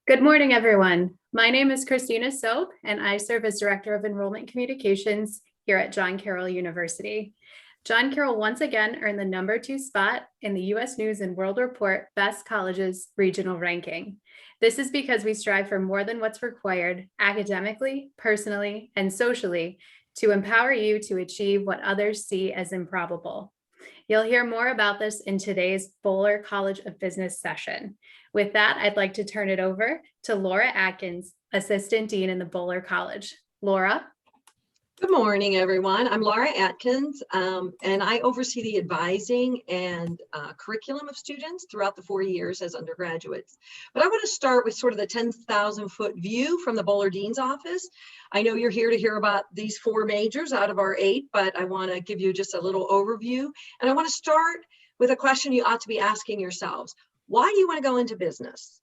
Good morning, everyone. My name is Christina Soap, and I serve as Director of Enrollment Communications here at John Carroll University. John Carroll once again earned the #2 spot in the U.S. News and World Report Best Colleges regional ranking. This is because we strive for more than what's required academically, personally, and socially to empower you to achieve what others see as improbable. You'll hear more about this in today's Boler College of Business session. With that, I'd like to turn it over to Laura Atkins, Assistant Dean in the Boler College. Laura? Good morning, everyone. I'm Laura Atkins, and I oversee the advising and curriculum of students throughout the 4 years as undergraduates. But I want to start with sort of the 10,000-foot view from the Boler Dean's office. I know you're here to hear about these 4 majors out of our 8, but I want to give you just a little overview. And I want to start with a question you ought to be asking yourselves. Why do you want to go into business?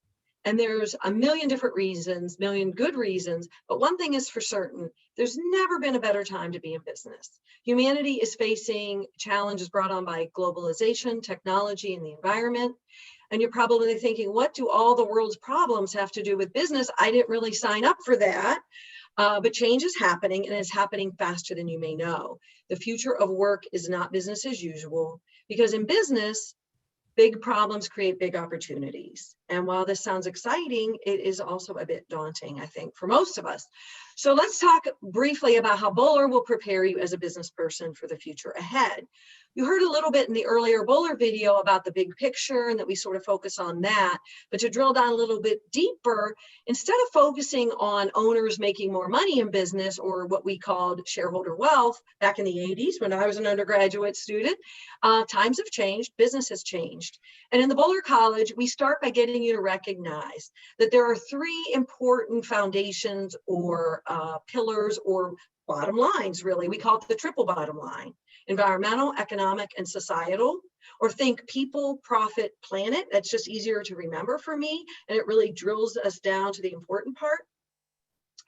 And there's a million different reasons, million good reasons, but one thing is for certain, there's never been a better time to be in business. Humanity is facing challenges brought on by globalization, technology, and the environment. And you're probably thinking, what do all the world's problems have to do with business? I didn't really sign up for that. But change is happening, and it's happening faster than you may know. The future of work is not business as usual, because in business, big problems create big opportunities. And while this sounds exciting, it is also a bit daunting, I think, for most of us. So let's talk briefly about how Boler will prepare you as a business person for the future ahead. You heard a little bit in the earlier Boler video about the big picture and that we sort of focus on that. But to drill down a little bit deeper, instead of focusing on owners making more money in business, or what we called shareholder wealth back in the 80s when I was an undergraduate student, times have changed, business has changed. And in the Boler College, we start by getting you to recognize that there are 3 important foundations or pillars or bottom lines, really. We call it the triple bottom line: environmental, economic, and societal. Or think people, profit, planet. That's just easier to remember for me, and it really drills us down to the important part.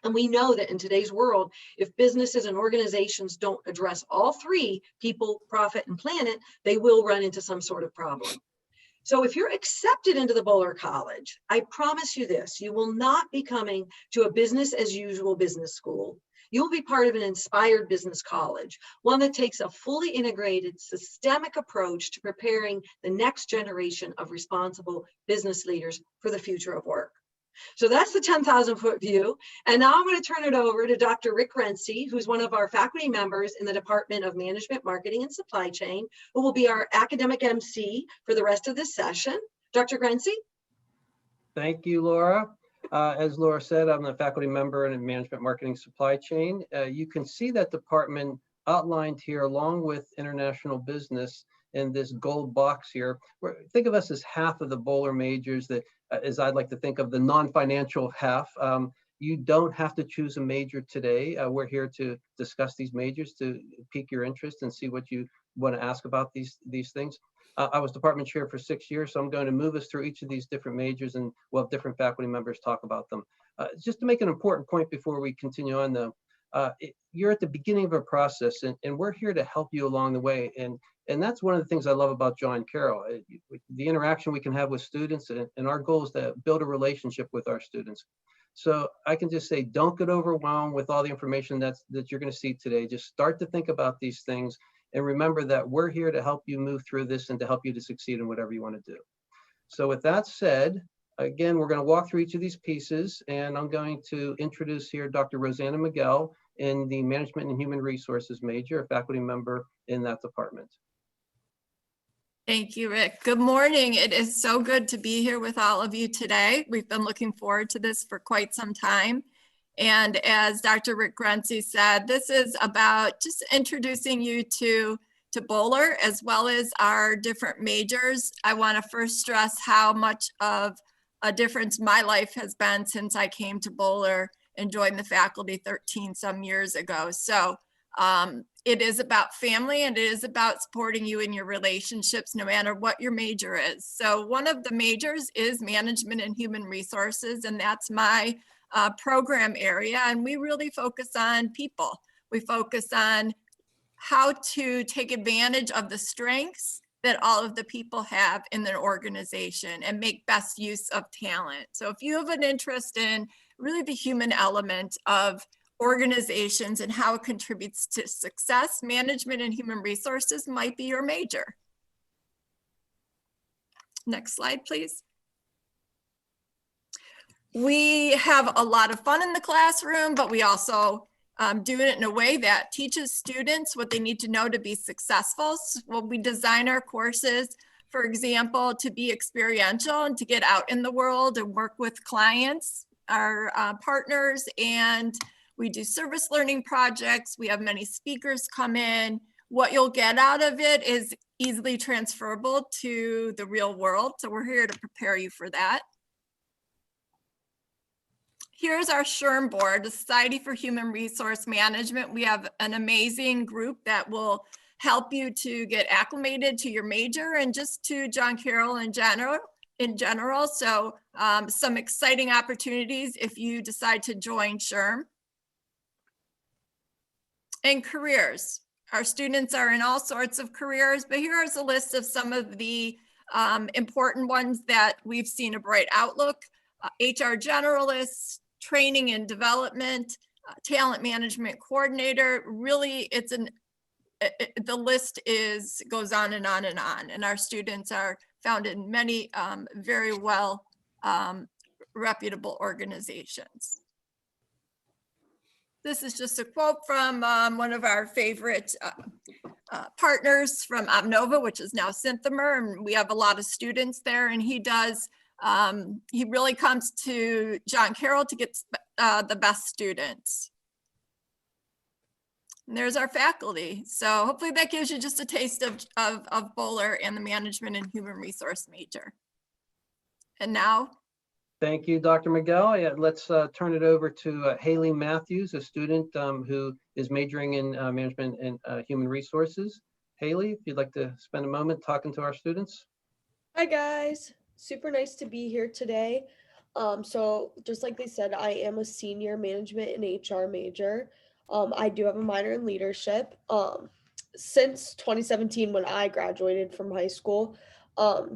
And we know that in today's world, if businesses and organizations don't address all 3, people, profit, and planet, they will run into some sort of problem. So if you're accepted into the Boler College, I promise you this: you will not be coming to a business as usual business school. You'll be part of an inspired business college, one that takes a fully integrated, systemic approach to preparing the next generation of responsible business leaders for the future of work. So that's the 10,000-foot view. And now I'm going to turn it over to Dr. Rick Renzi, who's one of our faculty members in the Department of Management, Marketing, and Supply Chain, who will be our academic MC for the rest of this session. Dr. Renzi? Thank you, Laura. As Laura said, I'm the faculty member in Management, Marketing, Supply Chain. You can see that department outlined here along with international business in this gold box here. Think of us as half of the Boler majors, that, as I'd like to think of, the non-financial half. You don't have to choose a major today. We're here to discuss these majors to pique your interest and see what you want to ask about these things. I was department chair for 6 years, so I'm going to move us through each of these different majors, and we'll have different faculty members talk about them. Just to make an important point before we continue on, though, you're at the beginning of a process, and we're here to help you along the way. And that's one of the things I love about John Carroll, the interaction we can have with students, and our goal is to build a relationship with our students. So I can just say, don't get overwhelmed with all the information that you're going to see today. Just start to think about these things, and remember that we're here to help you move through this and to help you to succeed in whatever you want to do. So with that said, again, we're going to walk through each of these pieces, and I'm going to introduce here Dr. Rosanna Miguel in the Management and Human Resources major, a faculty member in that department. Thank you, Rick. Good morning. It is so good to be here with all of you today. We've been looking forward to this for quite some time. And as Dr. Rick Renzi said, this is about just introducing you to Boler as well as our different majors. I want to first stress how much of a difference my life has been since I came to Boler and joined the faculty 13 some years ago. So it is about family, and it is about supporting you in your relationships, no matter what your major is. So one of the majors is Management and Human Resources, and that's my program area. And we really focus on people. We focus on how to take advantage of the strengths that all of the people have in their organization and make best use of talent. So if you have an interest in really the human element of organizations and how it contributes to success, management and human resources might be your major. Next slide, please. We have a lot of fun in the classroom, but we also do it in a way that teaches students what they need to know to be successful. So we design our courses, for example, to be experiential and to get out in the world and work with clients, our partners, and we do service learning projects. We have many speakers come in. What you'll get out of it is easily transferable to the real world. So we're here to prepare you for that. Here's our SHRM board, the Society for Human Resource Management. We have an amazing group that will help you to get acclimated to your major and just to John Carroll in general. So some exciting opportunities if you decide to join SHRM. And careers. Our students are in all sorts of careers, but here is a list of some of the important ones that we've seen a bright outlook. HR generalists, training and development, talent management coordinator. Really, the list goes on and on and on. And our students are found in many very well reputable organizations. This is just a quote from one of our favorite partners from Omnova, which is now Synthomer, and we have a lot of students there, and he really comes to John Carroll to get the best students. And there's our faculty. So hopefully that gives you just a taste of Boler and the management and human resource major. And now, Thank you, Dr. Miguel. Yeah, let's turn it over to Haley Matthews, a student who is majoring in management and human resources. Haley, if you'd like to spend a moment talking to our students. Hi guys, super nice to be here today. So just like they said, I am a senior management and HR major. I do have a minor in leadership. Since 2017, when I graduated from high school,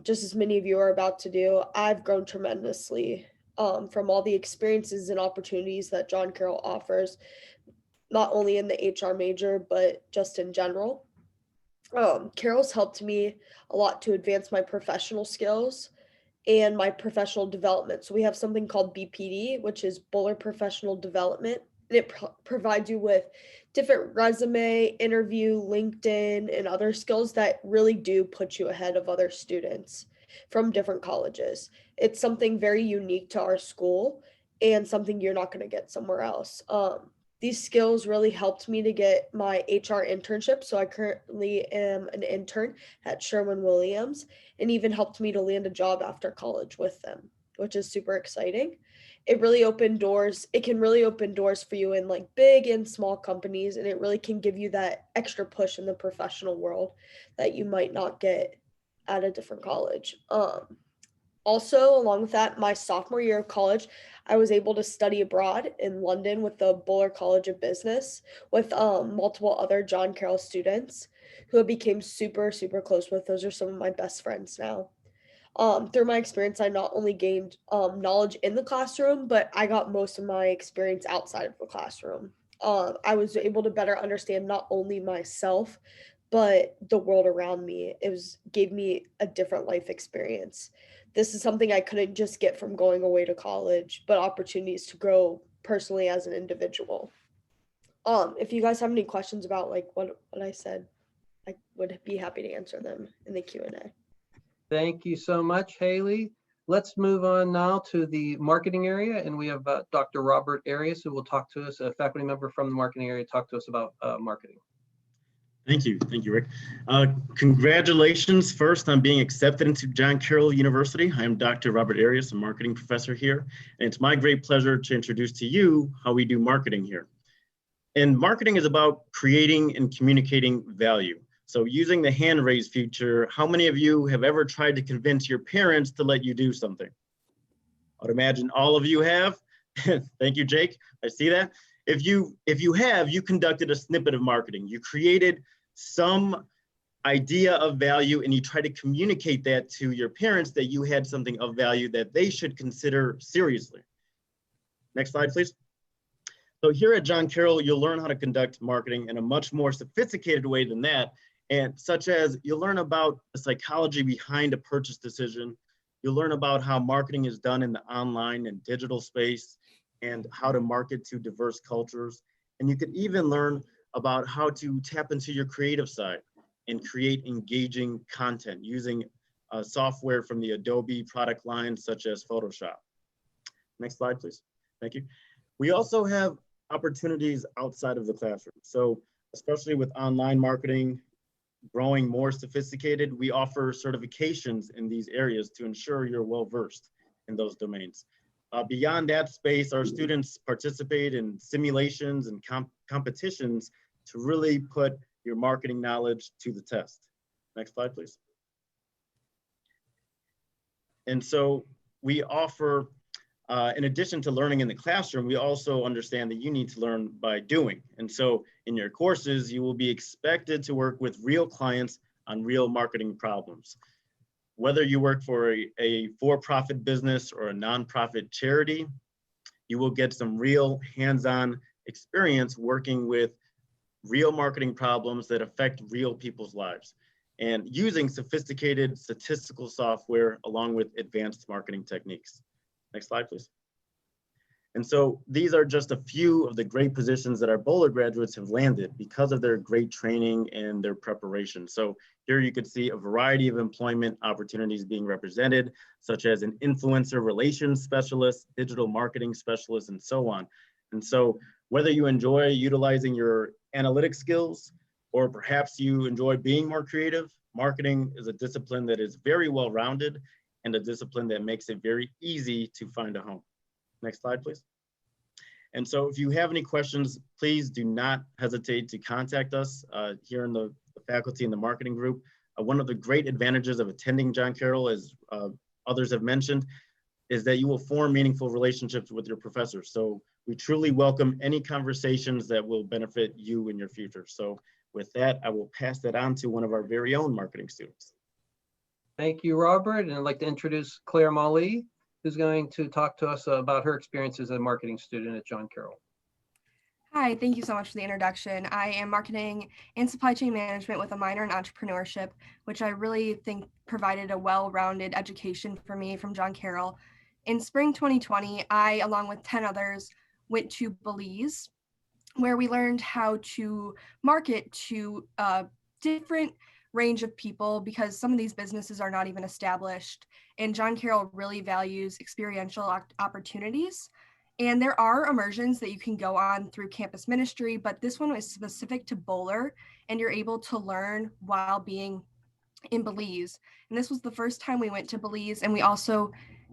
just as many of you are about to do, I've grown tremendously from all the experiences and opportunities that John Carroll offers, not only in the HR major, but just in general. Carroll's helped me a lot to advance my professional skills and my professional development. So we have something called BPD, which is Boler Professional Development. And it provides you with different resume, interview, LinkedIn, and other skills that really do put you ahead of other students from different colleges. It's something very unique to our school and something you're not going to get somewhere else. These skills really helped me to get my HR internship. So I currently am an intern at Sherwin-Williams, and even helped me to land a job after college with them, which is super exciting. It really opened doors. It can really open doors for you in like big and small companies, and it really can give you that extra push in the professional world that you might not get at a different college. Also, along with that, my sophomore year of college, I was able to study abroad in London with the Boler College of Business with multiple other John Carroll students who I became super, super close with. Those are some of my best friends now. Through my experience, I not only gained knowledge in the classroom, but I got most of my experience outside of the classroom. I was able to better understand not only myself, but the world around me. Gave me a different life experience. This is something I couldn't just get from going away to college, but opportunities to grow personally as an individual. If you guys have any questions about like what I said, I would be happy to answer them in the Q&A. Thank you so much, Haley. Let's move on now to the marketing area, and we have Dr. Robert Arias, who will talk to us, a faculty member from the marketing area, talk to us about marketing. Thank you, Rick. Congratulations first on being accepted into John Carroll University. I am Dr. Robert Arias, a marketing professor here, and it's my great pleasure to introduce to you how we do marketing here. And marketing is about creating and communicating value. So using the hand raise feature, how many of you have ever tried to convince your parents to let you do something? I would imagine all of you have. Thank you, Jake. I see that. If you have, you conducted a snippet of marketing. You created some idea of value and you try to communicate that to your parents that you had something of value that they should consider seriously. Next slide, please. So here at John Carroll, you'll learn how to conduct marketing in a much more sophisticated way than that, and such as you'll learn about the psychology behind a purchase decision. You'll learn about how marketing is done in the online and digital space and how to market to diverse cultures. And you could even learn about how to tap into your creative side and create engaging content using software from the Adobe product line, such as Photoshop. Next slide, please. Thank you. We also have opportunities outside of the classroom. So especially with online marketing growing more sophisticated, we offer certifications in these areas to ensure you're well-versed in those domains. Beyond that space, our students participate in simulations and competitions to really put your marketing knowledge to the test. Next slide, please. And so we offer, in addition to learning in the classroom, we also understand that you need to learn by doing. And so in your courses, you will be expected to work with real clients on real marketing problems. Whether you work for a for-profit business or a nonprofit charity, you will get some real hands-on experience working with real marketing problems that affect real people's lives and using sophisticated statistical software along with advanced marketing techniques. Next slide, please. And so these are just a few of the great positions that our Boler graduates have landed because of their great training and their preparation. So here you could see a variety of employment opportunities being represented, such as an influencer relations specialist, digital marketing specialist, and so on. And so whether you enjoy utilizing your analytic skills, or perhaps you enjoy being more creative, marketing is a discipline that is very well-rounded and a discipline that makes it very easy to find a home. Next slide, please. And so if you have any questions, please do not hesitate to contact us here in the faculty in the marketing group. One of the great advantages of attending John Carroll, as others have mentioned, is that you will form meaningful relationships with your professors. So we truly welcome any conversations that will benefit you in your future. So with that, I will pass that on to one of our very own marketing students. Thank you, Robert. And I'd like to introduce Claire Mali, who's going to talk to us about her experience as a marketing student at John Carroll. Hi, thank you so much for the introduction. I am marketing and supply chain management with a minor in entrepreneurship, which I really think provided a well-rounded education for me from John Carroll. In spring 2020, I, along with 10 others, went to Belize, where we learned how to market to a different range of people because some of these businesses are not even established. And John Carroll really values experiential opportunities. And there are immersions that you can go on through campus ministry, but this one was specific to Boler, and you're able to learn while being in Belize. And this was the first time we went to Belize, and we also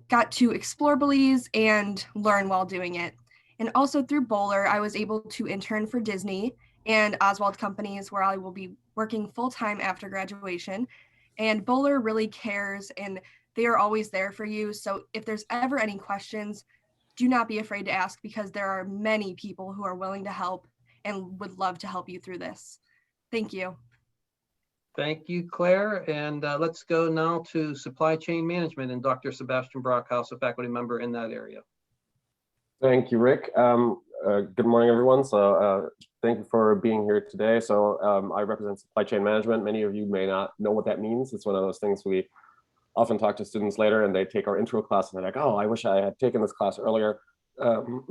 got to explore Belize and learn while doing it. And also through Boler, I was able to intern for Disney and Oswald Companies, where I will be working full-time after graduation. And Boler really cares, and they are always there for you. So if there's ever any questions, do not be afraid to ask, because there are many people who are willing to help and would love to help you through this. Thank you. Thank you, Claire. And let's go now to supply chain management and Dr. Sebastian Brockhouse, a faculty member in that area. Thank you, Rick. Good morning, everyone. So thank you for being here today. So I represent supply chain management. Many of you may not know what that means. It's one of those things we often talk to students later, and they take our intro class and they're like, oh, I wish I had taken this class earlier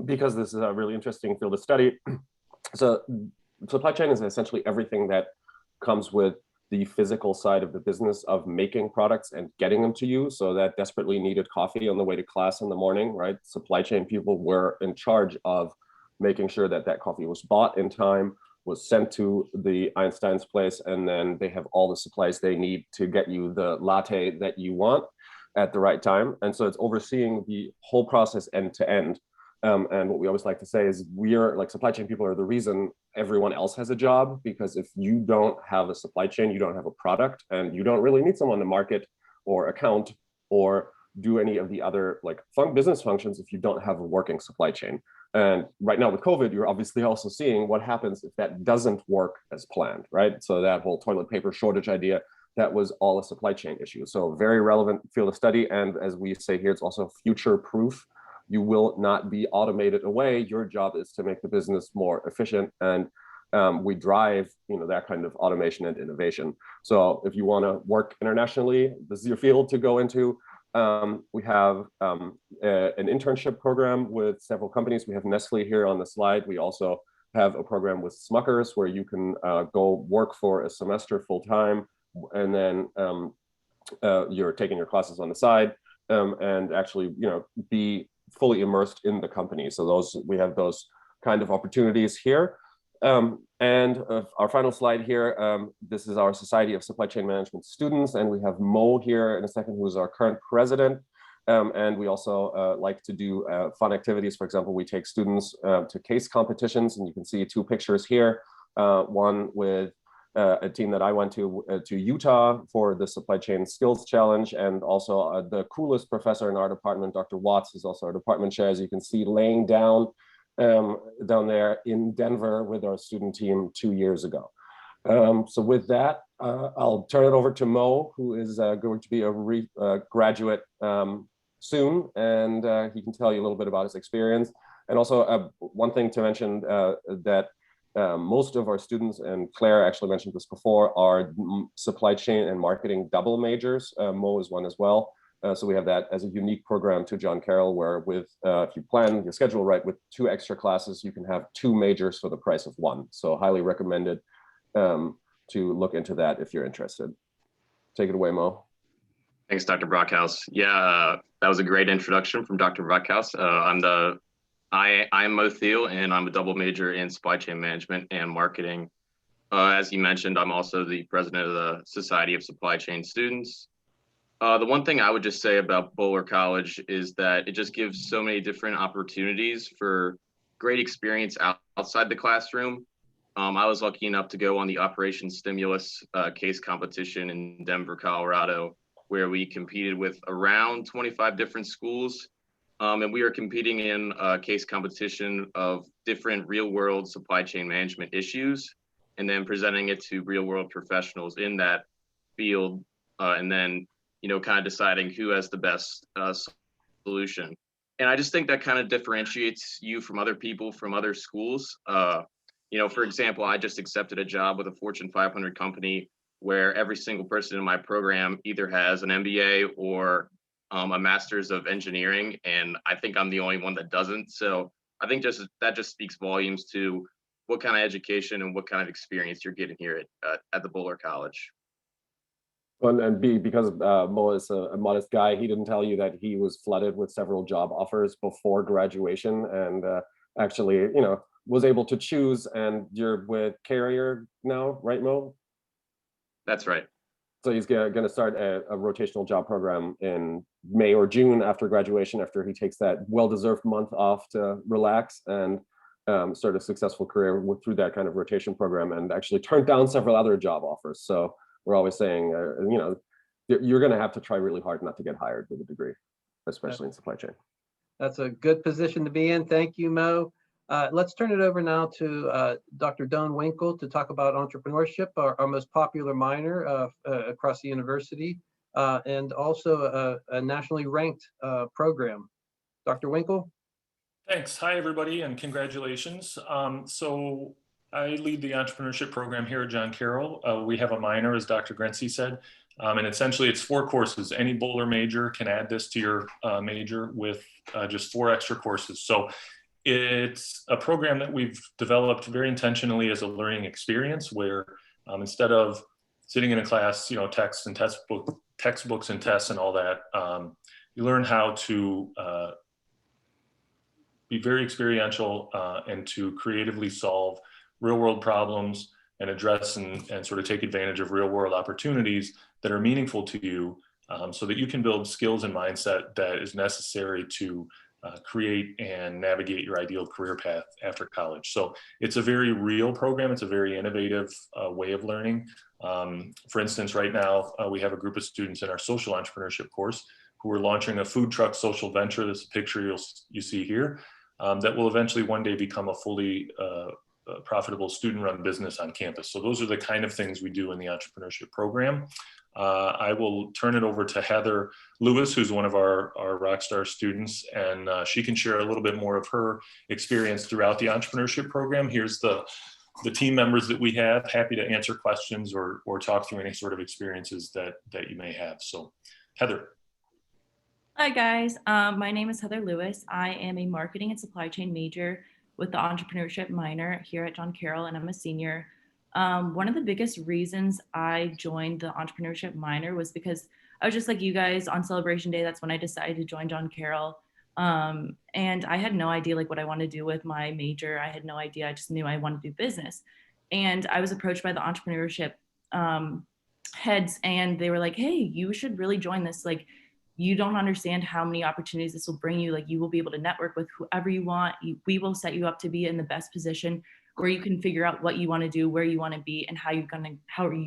because this is a really interesting field of study. So supply chain is essentially everything that comes with the physical side of the business of making products and getting them to you. So that desperately needed coffee on the way to class in the morning, right? Supply chain people were in charge of making sure that that coffee was bought in time, was sent to the Einstein's place, and then they have all the supplies they need to get you the latte that you want at the right time. And so it's overseeing the whole process end to end. And what we always like to say is we're like supply chain people are the reason everyone else has a job, because if you don't have a supply chain, you don't have a product, and you don't really need someone to market or account or do any of the other like business functions if you don't have a working supply chain. And right now with COVID, you're obviously also seeing what happens if that doesn't work as planned, right? So that whole toilet paper shortage idea, that was all a supply chain issue. So very relevant field of study. And as we say here, it's also future proof. You will not be automated away. Your job is to make the business more efficient. And we drive, that kind of automation and innovation. So if you want to work internationally, this is your field to go into. We have an internship program with several companies. We have Nestle here on the slide. We also have a program with Smuckers where you can go work for a semester full time, and then you're taking your classes on the side and actually, be fully immersed in the company. So we have those kind of opportunities here. And our final slide here, this is our Society of Supply Chain Management students, and we have Mo here in a second, who is our current president. And we also like to do fun activities. For example, we take students to case competitions, and you can see 2 pictures here. One with a team that I went to Utah for the Supply Chain Skills Challenge, and also the coolest professor in our department, Dr. Watts, is also our department chair, as you can see, laying down there in Denver with our student team 2 years ago. So with that, I'll turn it over to Mo, who is going to be a graduate soon, and he can tell you a little bit about his experience. And also one thing to mention that most of our students, and Claire actually mentioned this before, are supply chain and marketing double majors. Mo is one as well. So we have that as a unique program to John Carroll, where with if you plan your schedule right, with 2 extra classes, you can have 2 majors for the price of 1. So highly recommended to look into that if you're interested. Take it away, Mo. Thanks, Dr. Brockhouse. Yeah, that was a great introduction from Dr. Brockhouse. I'm Mo Thiel, and I'm a double major in supply chain management and marketing. As you mentioned, I'm also the president of the Society of Supply Chain Students. The one thing I would just say about Boler College is that it just gives so many different opportunities for great experience outside the classroom. I was lucky enough to go on the Operation Stimulus case competition in Denver, Colorado, where we competed with around 25 different schools. And we are competing in a case competition of different real world supply chain management issues, and then presenting it to real world professionals in that field. And then, kind of deciding who has the best solution. And I just think that kind of differentiates you from other people from other schools. For example, I just accepted a job with a Fortune 500 company where every single person in my program either has an MBA or a master's of engineering, and I think I'm the only one that doesn't. So I think that just speaks volumes to what kind of education and what kind of experience you're getting here at the Boler College. And B, because Mo is a modest guy, he didn't tell you that he was flooded with several job offers before graduation, and actually, was able to choose. And you're with Carrier now, right, Mo? That's right. So he's going to start a rotational job program in May or June after graduation, after he takes that well-deserved month off to relax and start a successful career through that kind of rotation program, and actually turned down several other job offers. So we're always saying, you're going to have to try really hard not to get hired with a degree, especially in supply chain. That's a good position to be in. Thank you, Mo. Let's turn it over now to Dr. Don Winkle to talk about entrepreneurship, our most popular minor across the university, and also a nationally ranked program. Dr. Winkle? Thanks. Hi, everybody, and congratulations. So I lead the entrepreneurship program here at John Carroll. We have a minor, as Dr. Grenzi said, and essentially it's 4 courses. Any Boler major can add this to your major with just 4 extra courses. So it's a program that we've developed very intentionally as a learning experience, where instead of sitting in a class, texts and textbooks and tests and all that, you learn how to be very experiential and to creatively solve real world problems and address and sort of take advantage of real world opportunities that are meaningful to you, so that you can build skills and mindset that is necessary to create and navigate your ideal career path after college. So it's a very real program. It's a very innovative way of learning. For instance, right now we have a group of students in our social entrepreneurship course who are launching a food truck social venture. This is a picture you see here. that will eventually one day become a fully profitable student-run business on campus. So those are the kind of things we do in the entrepreneurship program. I will turn it over to Heather Lewis, who's one of our Rockstar students, and she can share a little bit more of her experience throughout the entrepreneurship program. Here's the team members that we have, happy to answer questions or talk through any sort of experiences that you may have. So Heather. Hi guys, my name is Heather Lewis. I am a marketing and supply chain major with the entrepreneurship minor here at John Carroll, and I'm a senior. One of the biggest reasons I joined the entrepreneurship minor was because I was just like you guys on Celebration Day. That's when I decided to join John Carroll. And I had no idea like what I wanted to do with my major. I had no idea. I just knew I wanted to do business. And I was approached by the entrepreneurship heads, and they were like, hey, you should really join this. Like, you don't understand how many opportunities this will bring you. Like, you will be able to network with whoever you want. We will set you up to be in the best position where you can figure out what you want to do, where you want to be, and how you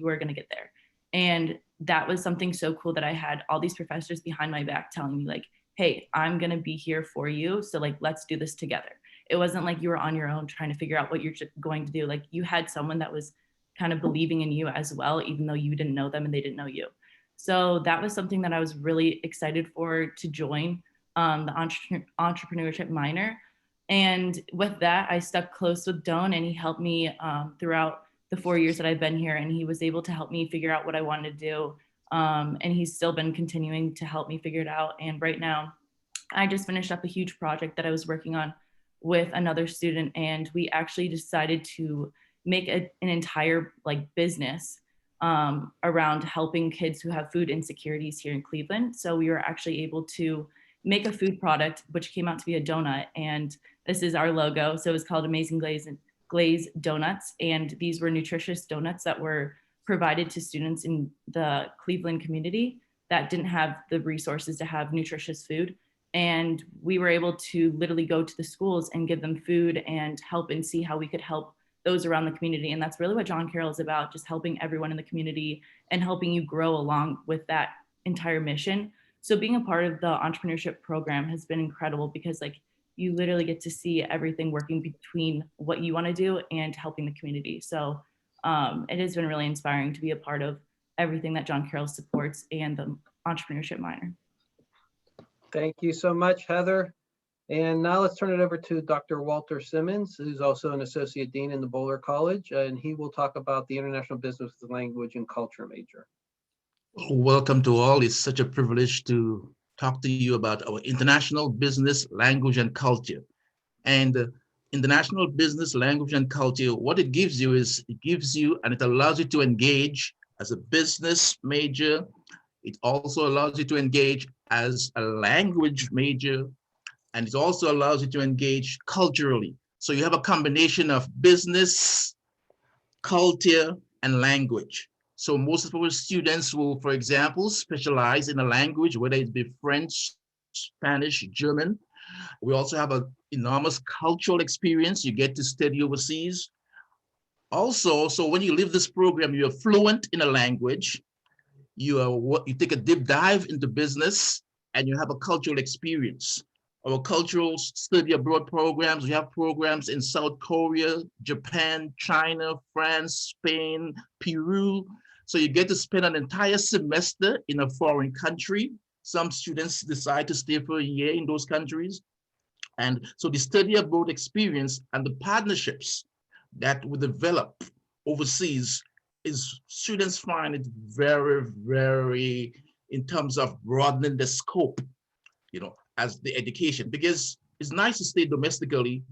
are gonna get there. And that was something so cool that I had all these professors behind my back telling me like, hey, I'm gonna be here for you. So like, let's do this together. It wasn't like you were on your own trying to figure out what you're going to do. Like, you had someone that was kind of believing in you as well, even though you didn't know them and they didn't know you. So that was something that I was really excited for to join the entrepreneurship minor. And with that, I stuck close with Doan, and he helped me throughout the 4 years that I've been here, and he was able to help me figure out what I wanted to do. And he's still been continuing to help me figure it out. And right now, I just finished up a huge project that I was working on with another student, and we actually decided to make an entire like business around helping kids who have food insecurities here in Cleveland. So we were actually able to make a food product, which came out to be a donut. And this is our logo. So it was called Amazing Glaze Donuts. And these were nutritious donuts that were provided to students in the Cleveland community that didn't have the resources to have nutritious food. And we were able to literally go to the schools and give them food and help and see how we could help those around the community. And that's really what John Carroll is about, just helping everyone in the community and helping you grow along with that entire mission. So being a part of the entrepreneurship program has been incredible because like you literally get to see everything working between what you want to do and helping the community. So it has been really inspiring to be a part of everything that John Carroll supports and the entrepreneurship minor. Thank you so much, Heather. And now let's turn it over to Dr. Walter Simmons, who's also an Associate Dean in the Boler College, and he will talk about the International Business Language and Culture major. Welcome to all. It's such a privilege to talk to you about our international business, language, and culture. And international business, language, and culture, what it gives you is it gives you and it allows you to engage as a business major. It also allows you to engage as a language major, and it also allows you to engage culturally. So you have a combination of business, culture, and language. So most of our students will, for example, specialize in a language, whether it be French, Spanish, German. We also have an enormous cultural experience. You get to study overseas. Also, so when you leave this program, you're fluent in a language. You take a deep dive into business, and you have a cultural experience. Our cultural study abroad programs, we have programs in South Korea, Japan, China, France, Spain, Peru. So you get to spend an entire semester in a foreign country. Some students decide to stay for a year in those countries. And so the study abroad experience and the partnerships that we develop overseas is students find it very, very in terms of broadening the scope, as the education, because it's nice to stay domestically,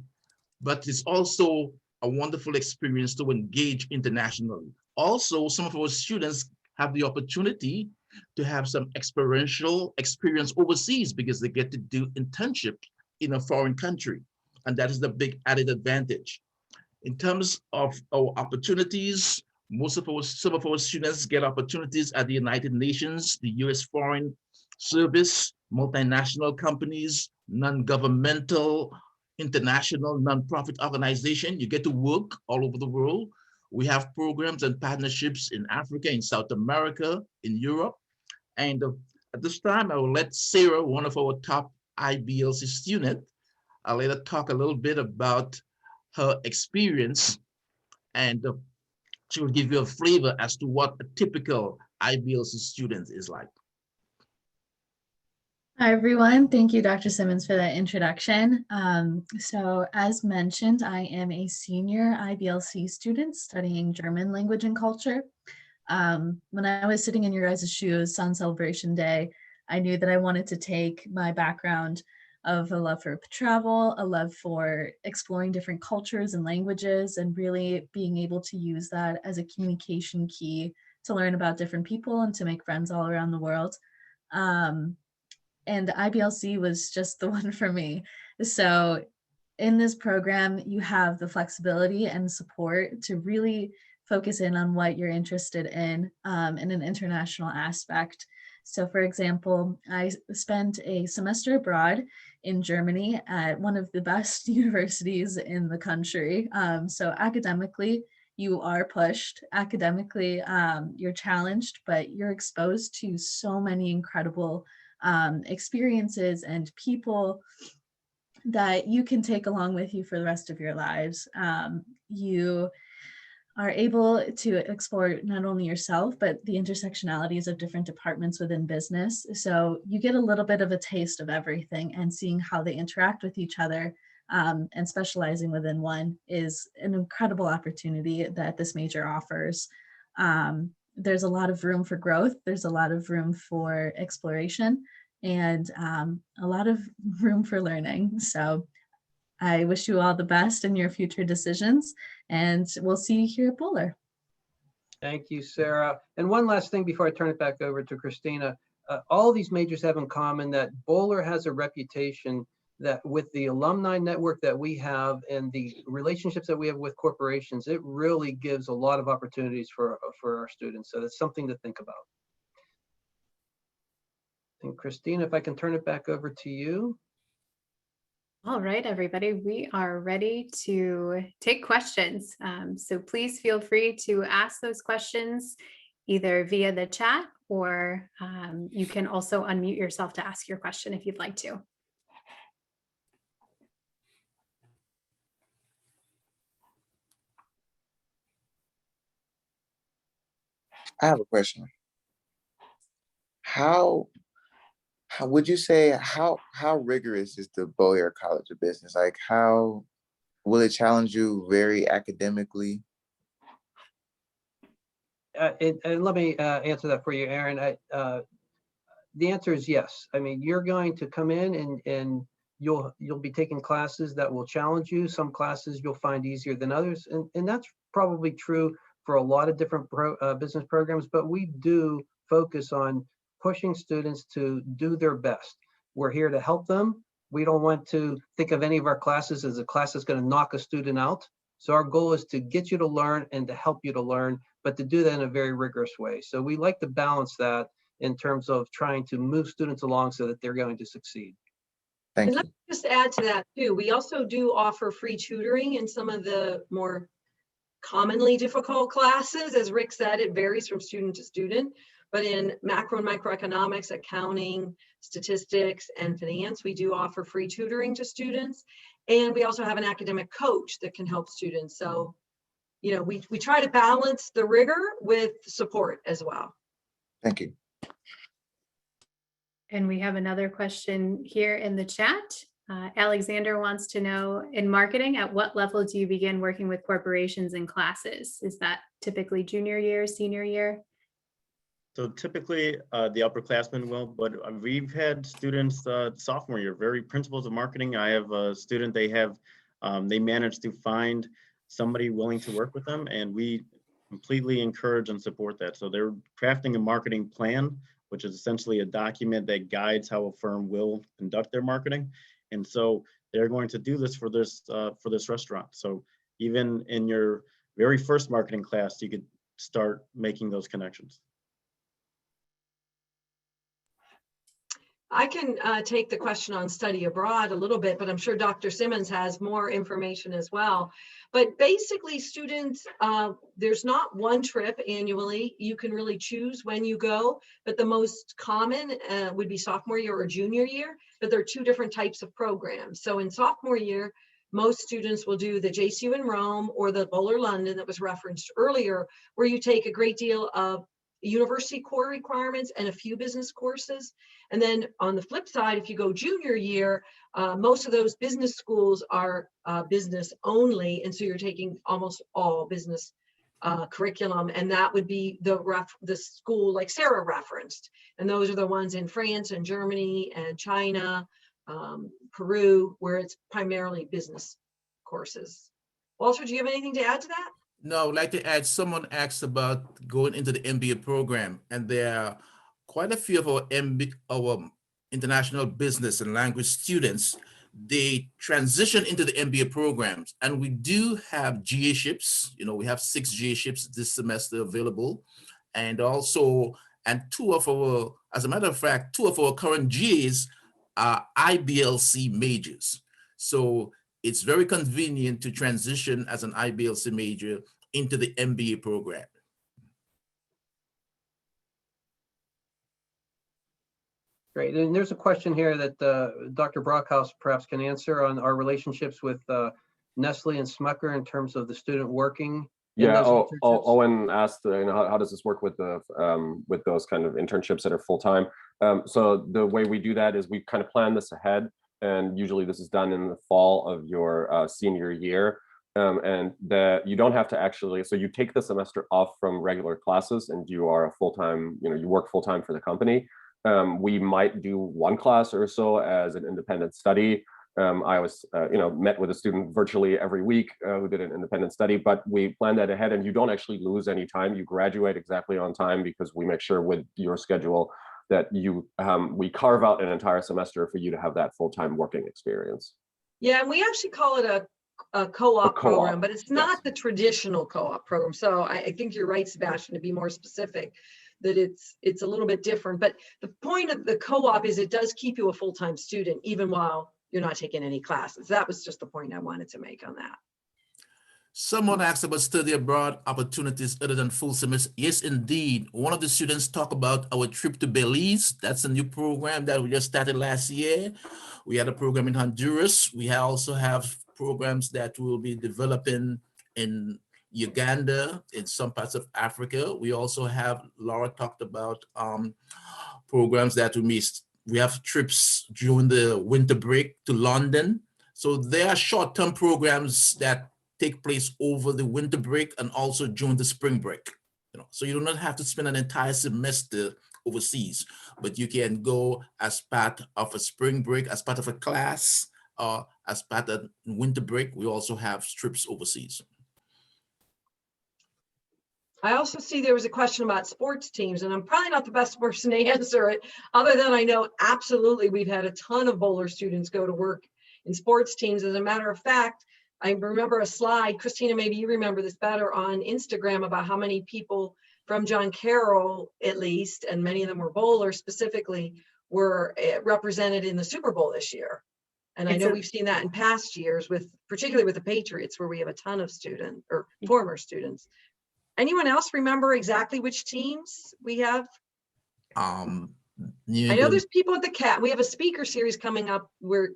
but it's also a wonderful experience to engage internationally. Also, some of our students have the opportunity to have some experiential experience overseas because they get to do internship in a foreign country. And that is the big added advantage. In terms of our opportunities, some of our students get opportunities at the United Nations, the US Foreign Service, multinational companies, non-governmental, international, non-profit organization. You get to work all over the world. We have programs and partnerships in Africa, in South America, in Europe. And at this time, I will let Sarah, one of our top IBLC students, I'll let her talk a little bit about her experience, and she will give you a flavor as to what a typical IBLC student is like. Hi, everyone. Thank you, Dr. Simmons, for that introduction. So as mentioned, I am a senior IBLC student studying German language and culture. When I was sitting in your guys' shoes on Celebration Day, I knew that I wanted to take my background of a love for travel, a love for exploring different cultures and languages, and really being able to use that as a communication key to learn about different people and to make friends all around the world. And IBLC was just the one for me. So in this program, you have the flexibility and support to really focus in on what you're interested in an international aspect. So for example, I spent a semester abroad in Germany at one of the best universities in the country. So academically, you are pushed. Academically, you're challenged, but you're exposed to so many incredible experiences and people that you can take along with you for the rest of your lives. You are able to explore not only yourself, but the intersectionalities of different departments within business. So you get a little bit of a taste of everything, and seeing how they interact with each other and specializing within one is an incredible opportunity that this major offers. There's a lot of room for growth. There's a lot of room for exploration, and a lot of room for learning. So I wish you all the best in your future decisions, and we'll see you here at Boler. Thank you, Sarah. And one last thing before I turn it back over to Christina. All these majors have in common that Boler has a reputation that with the alumni network that we have and the relationships that we have with corporations, it really gives a lot of opportunities for our students. So that's something to think about. And Christina, if I can turn it back over to you. All right, everybody, we are ready to take questions. So please feel free to ask those questions either via the chat, or you can also unmute yourself to ask your question if you'd like to. I have a question. How would you say how rigorous is the Boler College of Business? Like, how will it challenge you very academically? And let me answer that for you, Aaron. The answer is yes. I mean, you're going to come in and you'll be taking classes that will challenge you. Some classes you'll find easier than others, and that's probably true for a lot of different business programs. But we do focus on pushing students to do their best. We're here to help them. We don't want to think of any of our classes as a class that's going to knock a student out. So our goal is to get you to learn and to help you to learn, but to do that in a very rigorous way. So we like to balance that in terms of trying to move students along so that they're going to succeed. And let me just add to that too. We also do offer free tutoring in some of the more commonly difficult classes. As Rick said, it varies from student to student, but in macro and microeconomics, accounting, statistics, and finance, we do offer free tutoring to students. And we also have an academic coach that can help students. So, you know, we try to balance the rigor with support as well. Thank you. And we have another question here in the chat. Alexander wants to know, in marketing, at what level do you begin working with corporations and classes? Is that typically junior year, senior year? So typically the upperclassmen will, but we've had students sophomore year, very principles of marketing. I have a student, they managed to find somebody willing to work with them, and we completely encourage and support that. So they're crafting a marketing plan, which is essentially a document that guides how a firm will conduct their marketing. And so they're going to do this for this restaurant. So even in your very first marketing class, you could start making those connections. I can take the question on study abroad a little bit, but I'm sure Dr. Simmons has more information as well. But basically students, there's not one trip annually. You can really choose when you go, but the most common would be sophomore year or junior year, but there are two different types of programs. So in sophomore year, most students will do the JCU in Rome or the Boler London that was referenced earlier, where you take a great deal of university core requirements and a few business courses. And then on the flip side, if you go junior year, most of those business schools are business only. And so you're taking almost all business curriculum. And that would be the school like Sarah referenced. And those are the ones in France and Germany and China, Peru, where it's primarily business courses. Walter, do you have anything to add to that? No, I'd like to add, someone asked about going into the MBA program, and there are quite a few of our international business and language students. They transition into the MBA programs, and we do have GA-ships. You know, we have 6 GA-ships this semester available, and also, and as a matter of fact, 2 of our current GAs are IBLC majors. So it's very convenient to transition as an IBLC major into the MBA program. Great. And there's a question here that Dr. Brockhouse perhaps can answer on our relationships with Nestle and Smucker in terms of the student working. Yeah, Owen asked, how does this work with those kind of internships that are full-time? So the way we do that is we kind of plan this ahead. And usually this is done in the fall of your senior year. And that you don't have to actually, so you take the semester off from regular classes and you are a full-time, you work full-time for the company. We might do one class or so as an independent study. I was, met with a student virtually every week who did an independent study, but we plan that ahead and you don't actually lose any time. You graduate exactly on time because we make sure with your schedule that we carve out an entire semester for you to have that full-time working experience. Yeah, and we actually call it a co-op program, but it's not the traditional co-op program. So I think you're right, Sebastian, to be more specific, that it's a little bit different. But the point of the co-op is it does keep you a full-time student, even while you're not taking any classes. That was just the point I wanted to make on that. Someone asked about study abroad opportunities other than full semester. Yes, indeed. One of the students talked about our trip to Belize. That's a new program that we just started last year. We had a program in Honduras. We also have programs that we'll be developing in Uganda, in some parts of Africa. We also have, Laura talked about programs that we have trips during the winter break to London. So there are short-term programs that take place over the winter break and also during the spring break. So you do not have to spend an entire semester overseas, but you can go as part of a spring break, as part of a class, or as part of winter break. We also have trips overseas. I also see there was a question about sports teams, and I'm probably not the best person to answer it, other than I know absolutely we've had a ton of Boler students go to work in sports teams. As a matter of fact, I remember a slide, Christina, maybe you remember this better, on Instagram about how many people from John Carroll, at least, and many of them were Boler specifically, were represented in the Super Bowl this year. And I know we've seen that in past years, particularly with the Patriots, where we have a ton of students or former students. Anyone else remember exactly which teams we have? I know there's people at the Cavs. We have a speaker series coming up where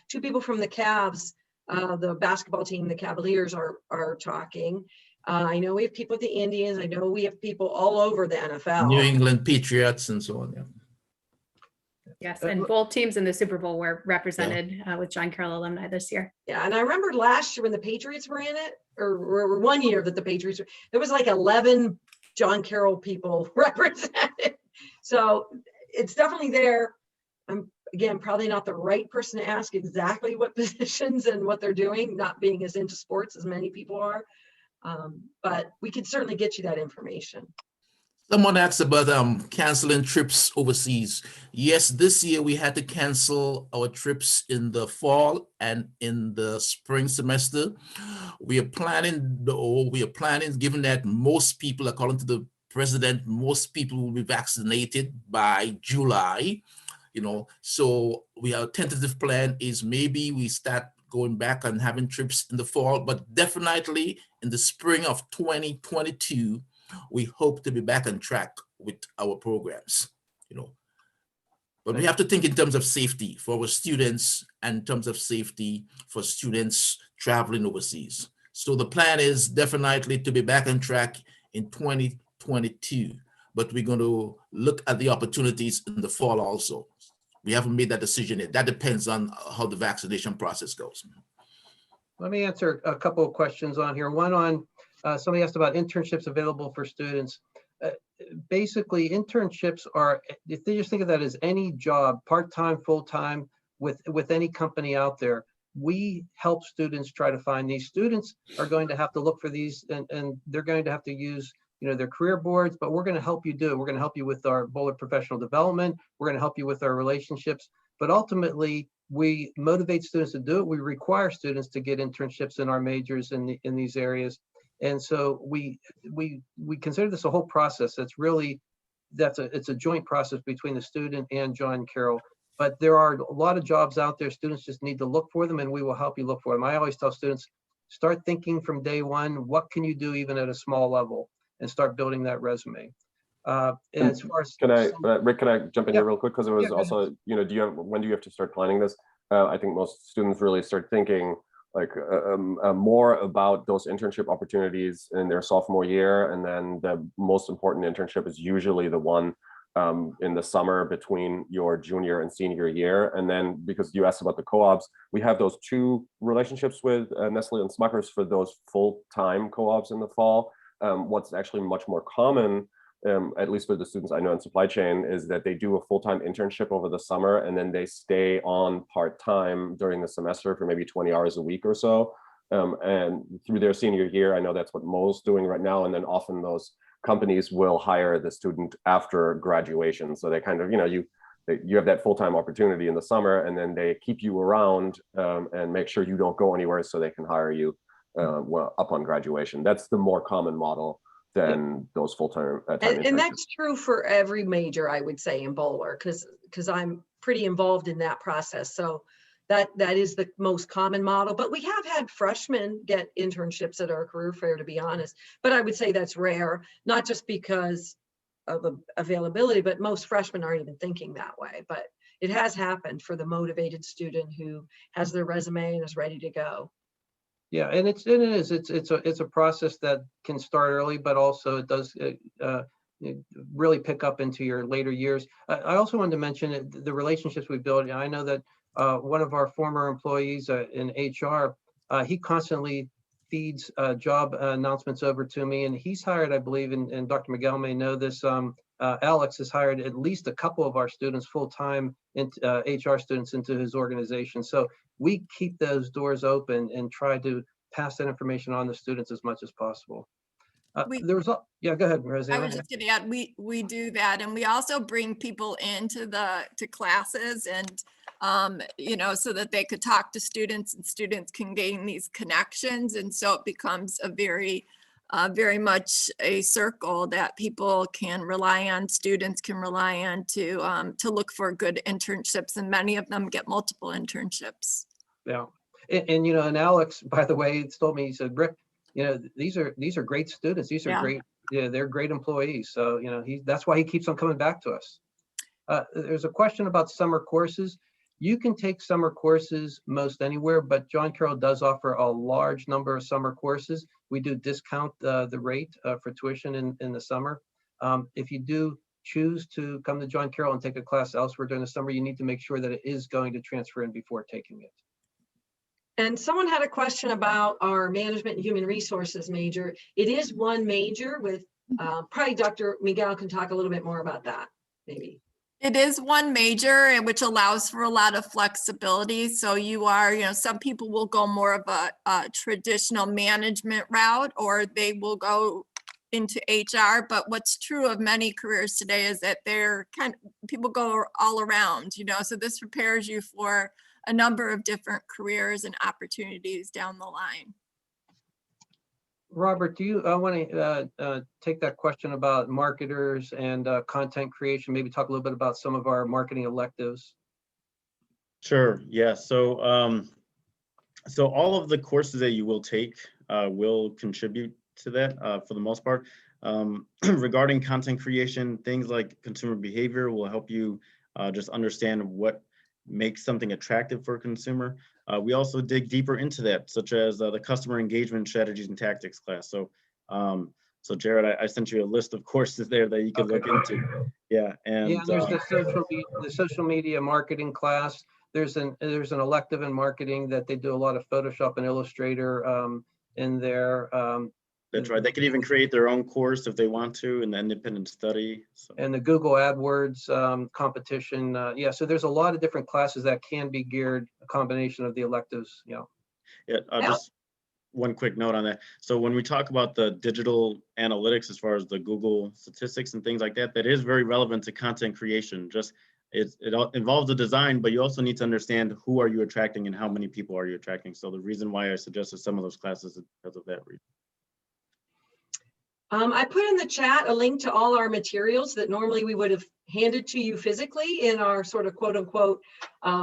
2 people from the Cavs, the basketball team, the Cavaliers, are talking. I know we have people at the Indians. I know we have people all over the NFL. New England Patriots and so on. Yeah. Yes, and both teams in the Super Bowl were represented with John Carroll alumni this year. Yeah, and I remember last year when the Patriots were in it, or one year that the Patriots were, there was like 11 John Carroll people represented. So it's definitely there. I'm, again, probably not the right person to ask exactly what positions and what they're doing, not being as into sports as many people are. But we could certainly get you that information. Someone asked about canceling trips overseas. Yes, this year we had to cancel our trips in the fall and in the spring semester. We are planning, given that most people, according to the president, most people will be vaccinated by July. So our tentative plan is maybe we start going back and having trips in the fall, but definitely in the spring of 2022, we hope to be back on track with our programs, you know. But we have to think in terms of safety for our students and in terms of safety for students traveling overseas. So the plan is definitely to be back on track in 2022, but we're going to look at the opportunities in the fall also. We haven't made that decision yet. That depends on how the vaccination process goes. Let me answer a couple of questions on here. One on, somebody asked about internships available for students. Basically, internships are, if they just think of that as any job, part-time, full-time, with any company out there, we help students try to find these. Students are going to have to look for these, and they're going to have to use, you know, their career boards, but we're going to help you do it. We're going to help you with our Boler professional development. We're going to help you with our relationships, but ultimately we motivate students to do it. We require students to get internships in our majors in these areas. And so we consider this a whole process. That's really, it's a joint process between the student and John Carroll. But there are a lot of jobs out there. Students just need to look for them, and we will help you look for them. I always tell students, start thinking from day one, what can you do even at a small level, and start building that resume. And as far as Rick, can I jump in here real quick? Because it was also, you know, when do you have to start planning this? I think most students really start thinking like more about those internship opportunities in their sophomore year, and then the most important internship is usually the one in the summer between your junior and senior year. And then, because you asked about the co-ops, we have those 2 relationships with Nestle and Smuckers for those full-time co-ops in the fall. What's actually much more common, at least for the students I know in supply chain, is that they do a full-time internship over the summer, and then they stay on part-time during the semester for maybe 20 hours a week or so. And through their senior year, I know that's what Mo's doing right now. And then often those companies will hire the student after graduation. So they kind of, you know, you have that full-time opportunity in the summer, and then they keep you around and make sure you don't go anywhere so they can hire you upon graduation. That's the more common model than those full-time and that's true for every major, I would say, in Boler, because I'm pretty involved in that process. So that is the most common model. But we have had freshmen get internships at our career fair, to be honest. But I would say that's rare, not just because of the availability, but most freshmen aren't even thinking that way. But it has happened for the motivated student who has their resume and is ready to go. Yeah, and it's a process that can start early, but also it does really pick up into your later years. I also wanted to mention the relationships we build. I know that one of our former employees in HR, he constantly feeds job announcements over to me, and he's hired, I believe, and Dr. Miguel may know this, Alex has hired at least a couple of our students full-time HR students into his organization. So we keep those doors open and try to pass that information on to students as much as possible. Go ahead, Roseanne. I was just going to add, we do that, and we also bring people into to classes, and you know, so that they could talk to students, and students can gain these connections, and so it becomes a very much a circle that people can rely on, students can rely on to look for good internships, and many of them get multiple internships. Yeah, and you know, and Alex, by the way, told me, he said, Rick, you know, these are great students. These are great. Yeah, they're great employees. So you know, that's why he keeps on coming back to us. There's a question about summer courses. You can take summer courses most anywhere, but John Carroll does offer a large number of summer courses. We do discount the rate for tuition in the summer. If you do choose to come to John Carroll and take a class elsewhere during the summer, you need to make sure that it is going to transfer in before taking it. And someone had a question about our management and human resources major. It is one major with, probably Dr. Miguel can talk a little bit more about that, maybe. It is one major, which allows for a lot of flexibility. So you know, some people will go more of a traditional management route, or they will go into HR. But what's true of many careers today is that people go all around, you know, so this prepares you for a number of different careers and opportunities down the line. Robert, do you want to take that question about marketers and content creation, maybe talk a little bit about some of our marketing electives? Sure, yeah. So So all of the courses that you will take will contribute to that for the most part. Regarding content creation, things like consumer behavior will help you just understand what makes something attractive for a consumer. We also dig deeper into that, such as the customer engagement strategies and tactics class. So, so Jared, I sent you a list of courses there that you could look into. Yeah, and yeah, there's the social media marketing class. There's an elective in marketing that they do a lot of Photoshop and Illustrator in there. That's right. They could even create their own course if they want to, in the independent study. So. And the Google AdWords competition. Yeah, so there's a lot of different classes that can be geared, a combination of the electives, you know. Yeah, just one quick note on that. So when we talk about the digital analytics, as far as the Google statistics and things like that, that is very relevant to content creation. Just it involves the design, but you also need to understand who are you attracting and how many people are you attracting. So the reason why I suggested some of those classes is because of that reason. I put in the chat a link to all our materials that normally we would have handed to you physically in our sort of quote unquote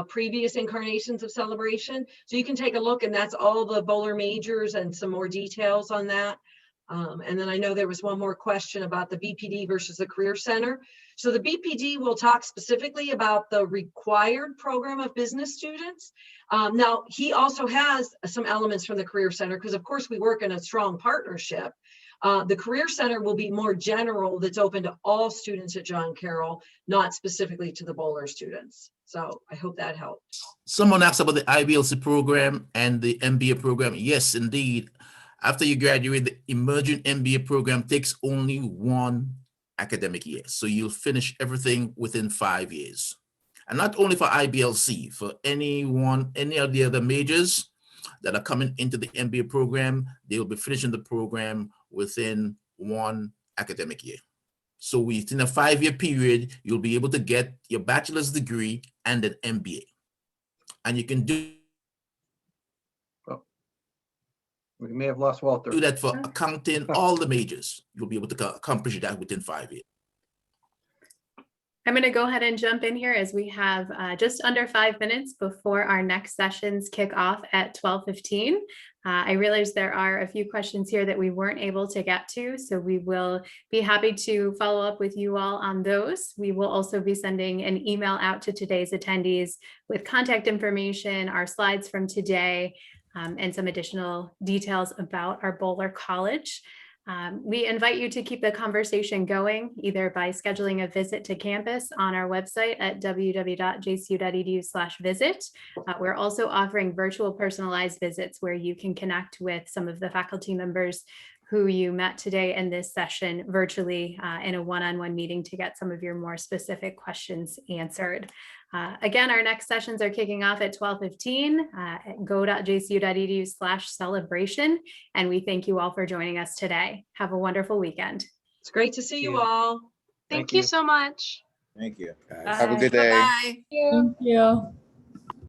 previous incarnations of Celebration. So you can take a look, and that's all the Boler majors and some more details on that. And then I know there was one more question about the BPD versus the Career Center. So the BPD will talk specifically about the required program of business students. Now, he also has some elements from the Career Center because, of course, we work in a strong partnership. The Career Center will be more general, that's open to all students at John Carroll, not specifically to the Boler students. So I hope that helped. Someone asked about the IBLC program and the MBA program. Yes, indeed. After you graduate, the emerging MBA program takes only 1 academic year. So you'll finish everything within 5 years. And not only for IBLC, for any of the other majors that are coming into the MBA program, they will be finishing the program within 1 academic year. So within a 5-year period, you'll be able to get your bachelor's degree and an MBA. And you can do We may have lost Walter. Do that for accounting, all the majors. You'll be able to accomplish that within 5 years. I'm going to go ahead and jump in here as we have just under 5 minutes before our next sessions kick off at 12:15. I realize there are a few questions here that we weren't able to get to, so we will be happy to follow up with you all on those. We will also be sending an email out to today's attendees with contact information, our slides from today, and some additional details about our Boler College. We invite you to keep the conversation going either by scheduling a visit to campus on our website at www.jcu.edu/visit. We're also offering virtual personalized visits where you can connect with some of the faculty members who you met today in this session virtually in a one-on-one meeting to get some of your more specific questions answered. Again, our next sessions are kicking off at 12:15 at go.jcu.edu/celebration. And we thank you all for joining us today. Have a wonderful weekend. It's great to see you all. Thank you so much. Thank you. Bye. Have a good day. Bye. Thank you.